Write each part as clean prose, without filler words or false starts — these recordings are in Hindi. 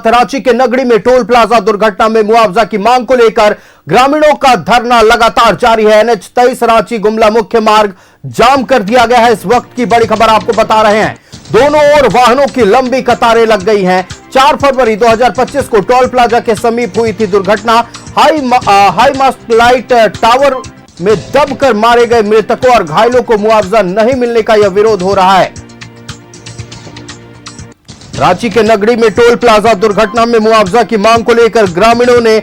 रांची के नगड़ी में टोल प्लाजा दुर्घटना में मुआवजा की मांग को लेकर ग्रामीणों का धरना लगातार जारी है। एनएच 23 रांची गुमला मुख्य मार्ग जाम कर दिया गया है। इस वक्त की बड़ी खबर आपको बता रहे हैं। दोनों ओर वाहनों की लंबी कतारें लग गई हैं। 4 फरवरी 2025 को टोल प्लाजा के समीप हुई थी दुर्घटना। हाई मास्ट लाइट टावर में दबकर मारे गए मृतकों और घायलों को मुआवजा नहीं मिलने का यह विरोध हो रहा है। रांची के नगड़ी में टोल प्लाजा दुर्घटना में मुआवजा की मांग को लेकर ग्रामीणों ने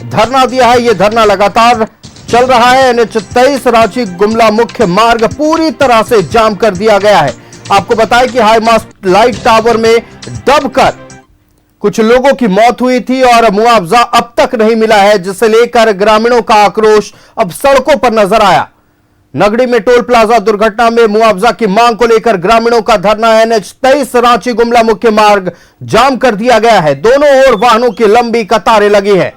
धरना दिया है। यह धरना लगातार चल रहा है। एनएच 23 रांची गुमला मुख्य मार्ग पूरी तरह से जाम कर दिया गया है। आपको बताएं कि हाई मास्ट लाइट टावर में दबकर कुछ लोगों की मौत हुई थी और मुआवजा अब तक नहीं मिला है, जिसे लेकर ग्रामीणों का आक्रोश अब सड़कों पर नजर आया। नगड़ी में टोल प्लाजा दुर्घटना में मुआवजा की मांग को लेकर ग्रामीणों का धरना। एनएच 23 रांची गुमला मुख्य मार्ग जाम कर दिया गया है। दोनों ओर वाहनों की लंबी कतारें लगी है।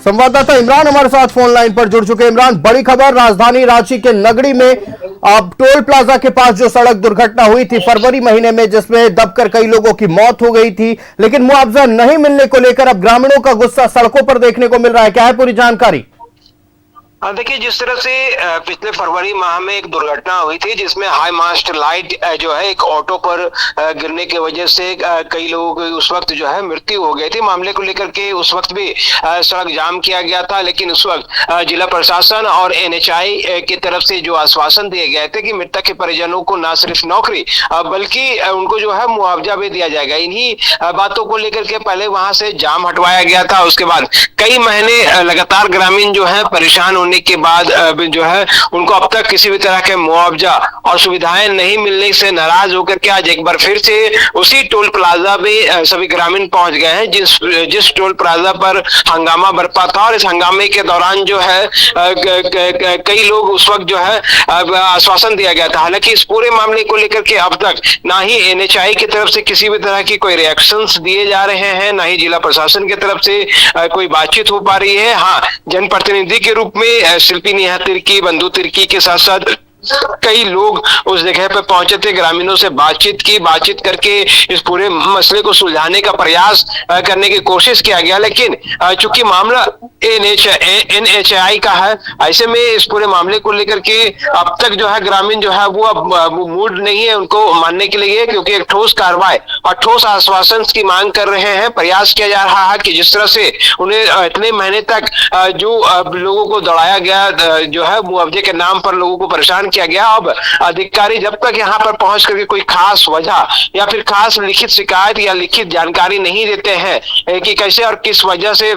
संवाददाता इमरान हमारे साथ फोन लाइन पर जुड़ चुके हैं। इमरान, बड़ी खबर, राजधानी रांची के नगड़ी में अब टोल प्लाजा के पास जो सड़क दुर्घटना हुई थी फरवरी महीने में, जिसमें दबकर कई लोगों की मौत हो गई थी, लेकिन मुआवजा नहीं मिलने को लेकर अब ग्रामीणों का गुस्सा सड़कों पर देखने को मिल रहा है। क्या है पूरी जानकारी? देखिए, जिस तरह से पिछले फरवरी माह में एक दुर्घटना हुई थी जिसमें हाई मास्ट लाइट जो है एक ऑटो पर गिरने की वजह से कई लोगों की उस वक्त जो है मृत्यु हो गई थी। मामले को लेकर के उस वक्त भी सड़क जाम किया गया था, लेकिन उस वक्त जिला प्रशासन और एनएचआई की तरफ से जो आश्वासन दिए गए थे कि मृतक के परिजनों को न सिर्फ नौकरी बल्कि उनको जो है मुआवजा भी दिया जाएगा। इन्हीं बातों को लेकर के पहले वहां से जाम हटवाया गया था। उसके बाद कई महीने लगातार ग्रामीण जो है परेशान के बाद जो है उनको अब तक किसी भी तरह के मुआवजा और सुविधाएं नहीं मिलने से नाराज होकर के आज एक बार फिर से उसी टोल प्लाजा में सभी ग्रामीण पहुंच गए हैं, जिस टोल प्लाजा पर हंगामा बरपा था। और इस हंगामे के दौरान जो है कई लोग उस वक्त जो है आश्वासन दिया गया था। हालांकि इस पूरे मामले को लेकर के अब तक ना ही एनएचआई की तरफ से किसी भी तरह की कोई रिएक्शंस दिए जा रहे हैं, ना ही जिला प्रशासन की तरफ से कोई बातचीत हो पा रही है। हाँ, जनप्रतिनिधि के रूप में शिल्पी नेहा तिर्की, बंधु तिर्की के साथ साथ कई लोग उस जगह पर पहुंचे थे। ग्रामीणों से बातचीत करके इस पूरे मसले को सुलझाने का प्रयास करने की कोशिश किया गया, लेकिन चूंकि मामला एनएचआई का है, ऐसे में इस पूरे मामले को लेकर के अब तक जो है ग्रामीण जो है वो अब मूड नहीं है उनको मानने के लिए, क्योंकि एक ठोस कार्रवाई और ठोस आश्वासन की मांग कर रहे हैं। प्रयास किया जा रहा है कि जिस तरह से उन्हें इतने महीने तक जो लोगों को दौड़ाया गया जो है मुआवजे के नाम पर लोगों को परेशान किया गया, अब अधिकारी जब तक यहाँ पर पहुंच करके कोई खास वजह या फिर खास लिखित शिकायत या लिखित जानकारी नहीं देते हैं कि कैसे और किस वजह से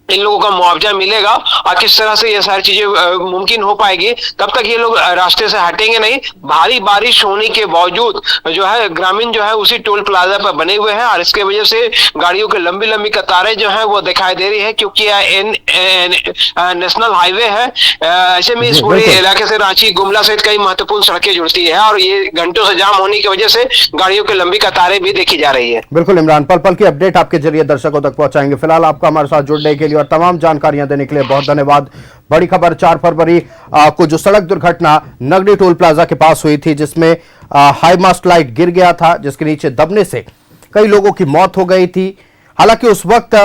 इन लोगों का मुआवजा मिलेगा और किस तरह से ये सारी चीजें मुमकिन हो पाएगी, तब तक ये लोग रास्ते से हटेंगे नहीं। भारी बारिश होने के बावजूद जो है ग्रामीण जो है उसी टोल प्लाजा पर बने हुए हैं और इसके वजह से गाड़ियों की लंबी लंबी कतारें जो है वो दिखाई दे रही है, क्योंकि नेशनल हाईवे है। ऐसे में इस पूरे इलाके से रांची गुमला सहित कई महत्वपूर्ण सड़कें जुड़ती है और ये घंटों से जाम होने की वजह से गाड़ियों की लंबी कतारें भी देखी जा रही है। बिल्कुल इमरान, पल पल की अपडेट आपके जरिए दर्शकों तक पहुंचाएंगे। फिलहाल आपका हमारे साथ जुड़ने के लिए और तमाम जानकारियां देने के लिए बहुत धन्यवाद। बड़ी खबर, 4 फरवरी को जो सड़क दुर्घटना नगड़ी टोल प्लाजा के पास हुई थी, जिसमें हाई मास्ट लाइट गिर गया था, जिसके नीचे दबने से कई लोगों की मौत हो गई थी। हालांकि उस वक्त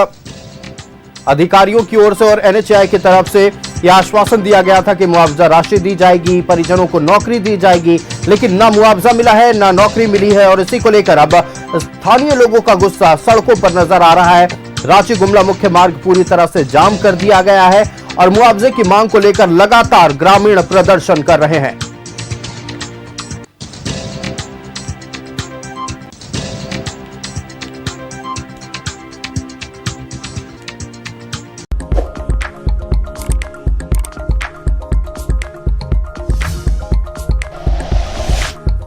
अधिकारियों की ओर से और एनएचआई की तरफ से यह आश्वासन दिया गया था कि मुआवजा राशि दी जाएगी, परिजनों को नौकरी दी जाएगी, लेकिन ना मुआवजा मिला है ना नौकरी मिली है। और इसी को लेकर अब स्थानीय लोगों का गुस्सा सड़कों पर नजर आ रहा है। रांची गुमला मुख्य मार्ग पूरी तरह से जाम कर दिया गया है और मुआवजे की मांग को लेकर लगातार ग्रामीण प्रदर्शन कर रहे हैं।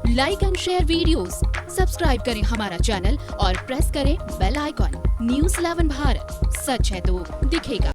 Like and share videos, subscribe करें हमारा चैनल और प्रेस करें बेल आइकॉन। न्यूज़ 11 भारत, सच है तो दिखेगा।